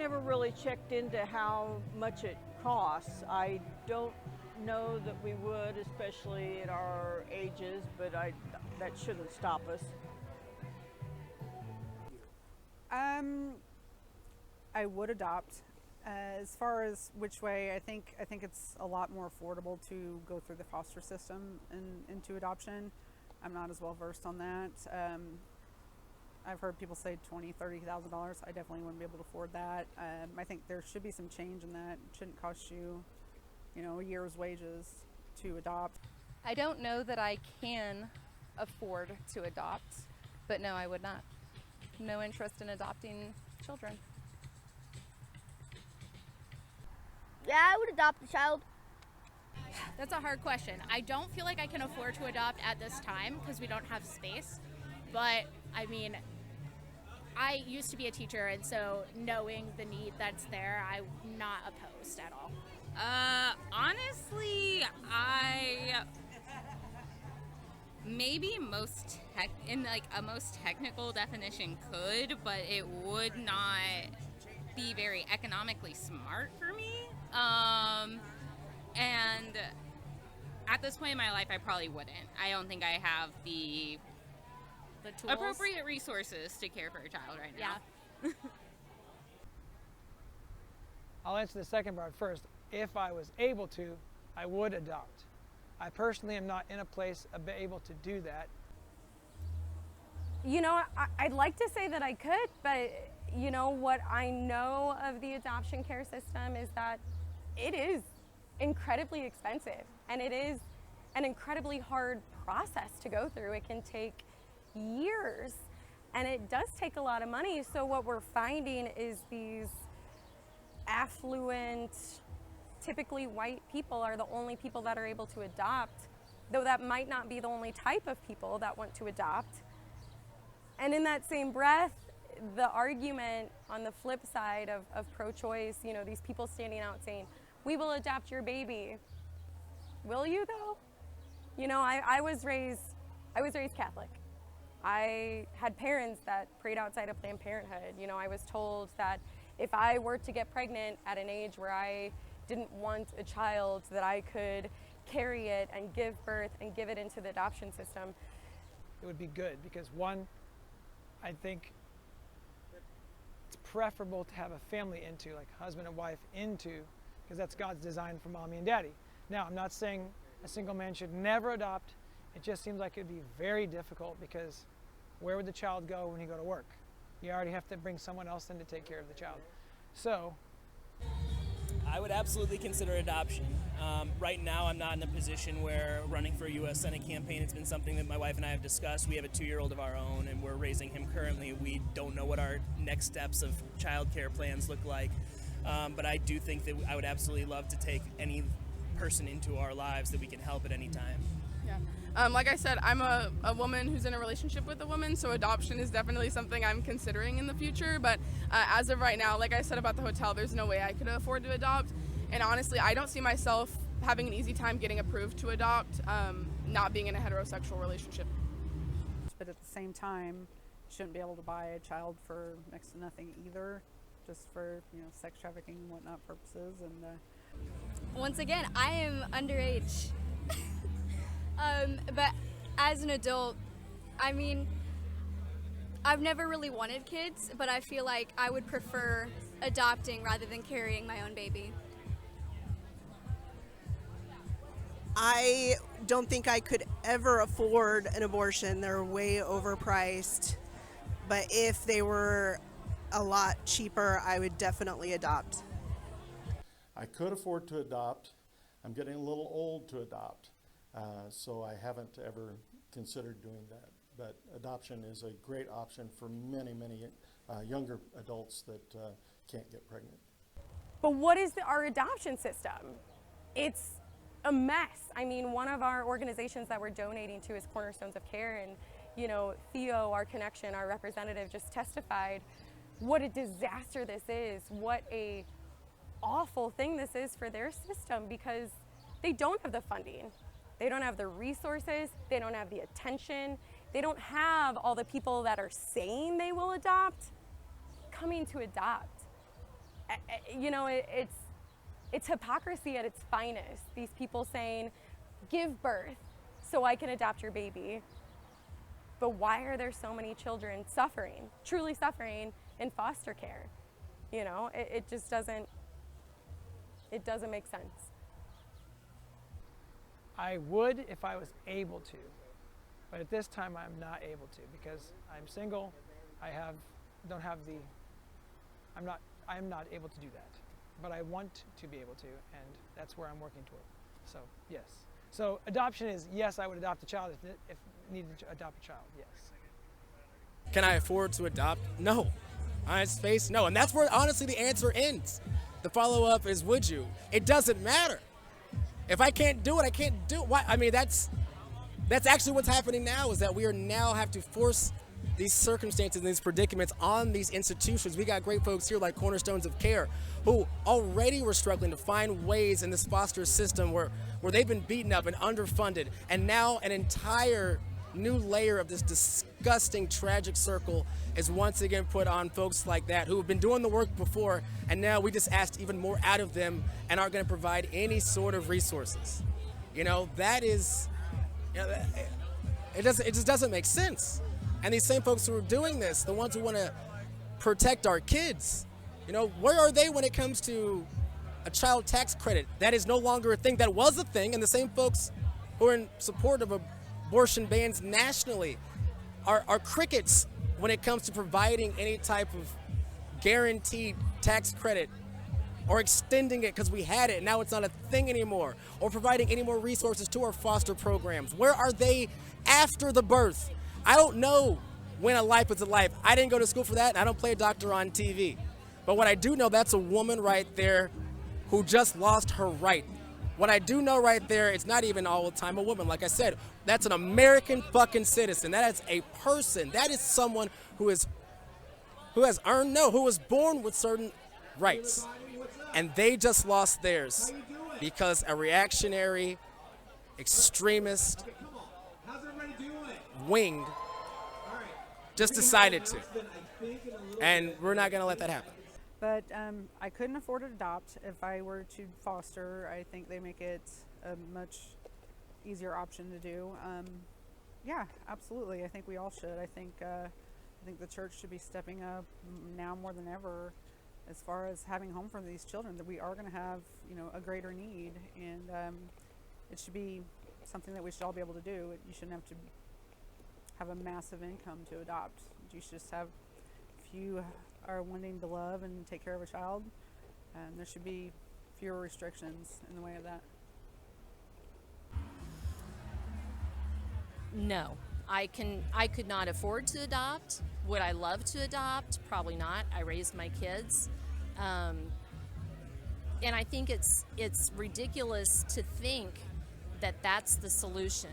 never really checked into how much it costs. I don't know that we would, especially at our ages, but that shouldn't stop us. I would adopt. As far as which way, I think it's a lot more affordable to go through the foster system and into adoption. I'm not as well versed on that. I've heard people say $20,000-$30,000. I definitely wouldn't be able to afford that. I think there should be some change in that. It shouldn't cost you, a year's wages to adopt. I don't know that I can afford to adopt, but no, I would not. No interest in adopting children. Yeah, I would adopt a child. That's a hard question. I don't feel like I can afford to adopt at this time because we don't have space. But I mean, I used to be a teacher, and so knowing the need that's there, I'm not opposed at all. Honestly, I maybe in like a most technical definition could, but it would not be very economically smart for me. And at this point in my life, I probably wouldn't. I don't think I have the tools. Appropriate resources to care for a child right now. Yeah. I'll answer the second part first. If I was able to, I would adopt. I personally am not in a place able to do that. I'd like to say that I could, but what I know of the adoption care system is that it is incredibly expensive, and it is an incredibly hard process to go through. It can take years, and it does take a lot of money. So what we're finding is these affluent, typically white people are the only people that are able to adopt, though that might not be the only type of people that want to adopt. And in that same breath, the argument on the flip side of pro-choice, these people standing out saying, we will adopt your baby. Will you though? I was raised Catholic. I had parents that prayed outside of Planned Parenthood. I was told that if I were to get pregnant at an age where I didn't want a child, that I could carry it and give birth and give it into the adoption system. It would be good because one, I think it's preferable to have a family into, like husband and wife into, because that's God's design for mommy and daddy. Now, I'm not saying a single man should never adopt. It just seems like it would be very difficult because where would the child go when you go to work? You already have to bring someone else in to take care of the child. So, I would absolutely consider adoption. Right now, I'm not in a position where running for a U.S. Senate campaign. It's been something that my wife and I have discussed. We have a 2-year-old of our own, and we're raising him currently. We don't know what our next steps of child care plans look like. But I do think that I would absolutely love to take any person into our lives that we can help at any time. Yeah. Like I said, I'm a woman who's in a relationship with a woman, so adoption is definitely something I'm considering in the future. But as of right now, like I said about the hotel, there's no way I could afford to adopt. And honestly, I don't see myself having an easy time getting approved to adopt, not being in a heterosexual relationship. But at the same time, shouldn't be able to buy a child for next to nothing either, just for sex trafficking and whatnot purposes. And once again, I am underage. But as an adult, I mean, I've never really wanted kids, but I feel like I would prefer adopting rather than carrying my own baby. I don't think I could ever afford an abortion. They're way overpriced. But if they were a lot cheaper, I would definitely adopt. I could afford to adopt. I'm getting a little old to adopt. So I haven't ever considered doing that. But adoption is a great option for many, many younger adults that can't get pregnant. But what is our adoption system? It's a mess. I mean, one of our organizations that we're donating to is Cornerstones of Care, and Theo, our connection, our representative, just testified what a disaster this is, what a awful thing this is for their system, because they don't have the funding. They don't have the resources, they don't have the attention, they don't have all the people that are saying they will adopt coming to adopt. you know, it's hypocrisy at its finest. These people saying, give birth so I can adopt your baby. But why are there so many children suffering, truly suffering in foster care? You know, it just doesn't make sense. I would if I was able to, but at this time I'm not able to because I'm single. I am not able to do that, but I want to be able to, and that's where I'm working toward. So yes. So adoption is yes, I would adopt a child if needed to adopt a child. Yes. Can I afford to adopt? No. On its face, no. And that's where honestly the answer ends. The follow-up is would you? It doesn't matter. If I can't do it, I can't do it. Why? I mean, that's actually what's happening now, is that we are now have to force these circumstances and these predicaments on these institutions. We got great folks here like Cornerstones of Care who already were struggling to find ways in this foster system where they've been beaten up and underfunded, and now an entire new layer of this disgusting, tragic circle is once again put on folks like that who have been doing the work before, and now we just asked even more out of them and aren't going to provide any sort of resources. You know, that is, you know, it just doesn't make sense. And these same folks who are doing this, the ones who want to protect our kids, you know, where are they when it comes to a child tax credit? That is no longer a thing. That was a thing, and the same folks who are in support of abortion bans nationally are crickets when it comes to providing any type of guaranteed tax credit or extending it because we had it and now it's not a thing anymore, or providing any more resources to our foster programs. Where are they after the birth? I don't know when a life is a life. I didn't go to school for that, and I don't play a doctor on TV. But what I do know, that's a woman right there who just lost her right. What I do know right there, it's not even all the time a woman. Like I said, that's an American fucking citizen. That is a person. That is someone who was born with certain rights. And they just lost theirs because a reactionary, extremist, wing just decided to. And we're not going to let that happen. But I couldn't afford to adopt. If I were to foster, I think they make it a much easier option to do. Yeah, absolutely. I think we all should. I think the church should be stepping up now more than ever as far as having home for these children. That we are going to have, you know, a greater need, and it should be something that we should all be able to do. You shouldn't have to have a massive income to adopt. You should just have, if you are wanting to love and take care of a child, and there should be fewer restrictions in the way of that. No, I could not afford to adopt. Would I love to adopt? Probably not. I raised my kids. And I think it's ridiculous to think that that's the solution,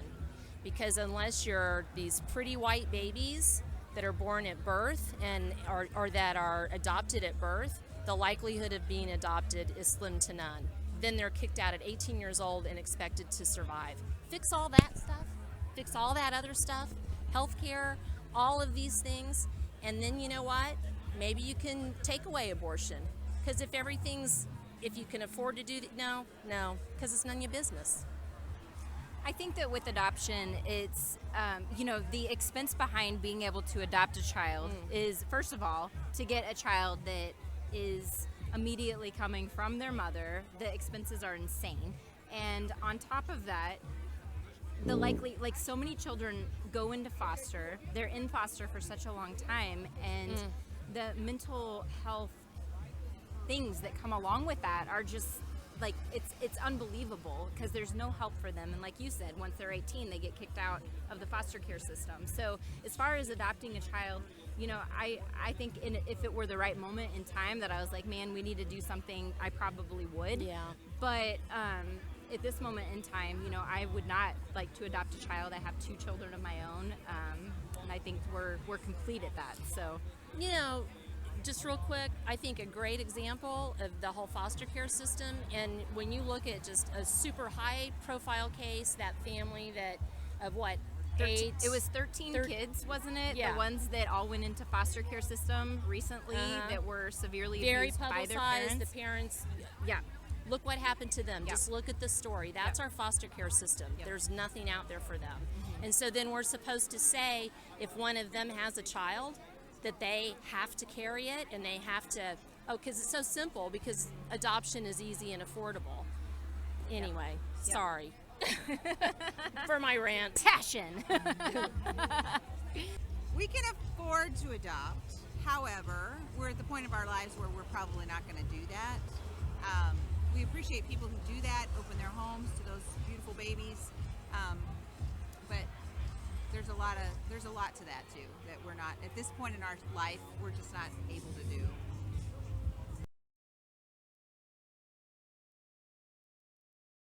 because unless you're these pretty white babies that are born at birth and or that are adopted at birth, the likelihood of being adopted is slim to none. Then they're kicked out at 18 years old and expected to survive. Fix all that stuff, fix all that other stuff, healthcare, all of these things, and then you know what? Maybe you can take away abortion. Because if you can afford to do that, no, because it's none of your business. I think that with adoption, it's, the expense behind being able to adopt a child is, first of all, to get a child that is immediately coming from their mother. The expenses are insane. And on top of that, so many children go into foster, they're in foster for such a long time, and the mental health things that come along with that are just, it's unbelievable, because there's no help for them. And like you said, once they're 18, they get kicked out of the foster care system. So as far as adopting a child, I think if it were the right moment in time that I was like, man, we need to do something, I probably would. Yeah. But at this moment in time, I would not like to adopt a child. I have 2 children of my own, and I think we're complete at that. So, just real quick, I think a great example of the whole foster care system, and when you look at just a super high profile case, that family of It was 13 kids, wasn't it? Yeah. The ones that all went into foster care system recently that were severely very abused by their publicized. parents. The parents, Yeah. look what happened to them. Yeah. Just look at the story. That's our foster care system. There's nothing out there for them. And so then we're supposed to say if one of them has a child that they have to carry it and they have to, because it's so simple, because adoption is easy and affordable. Anyway, sorry for my rant. Passion. We can afford to adopt. However, we're at the point of our lives where we're probably not going to do that. We appreciate people who do that, open their homes to those beautiful babies. But there's a lot to that too, that we're not, at this point in our life, we're just not able to do.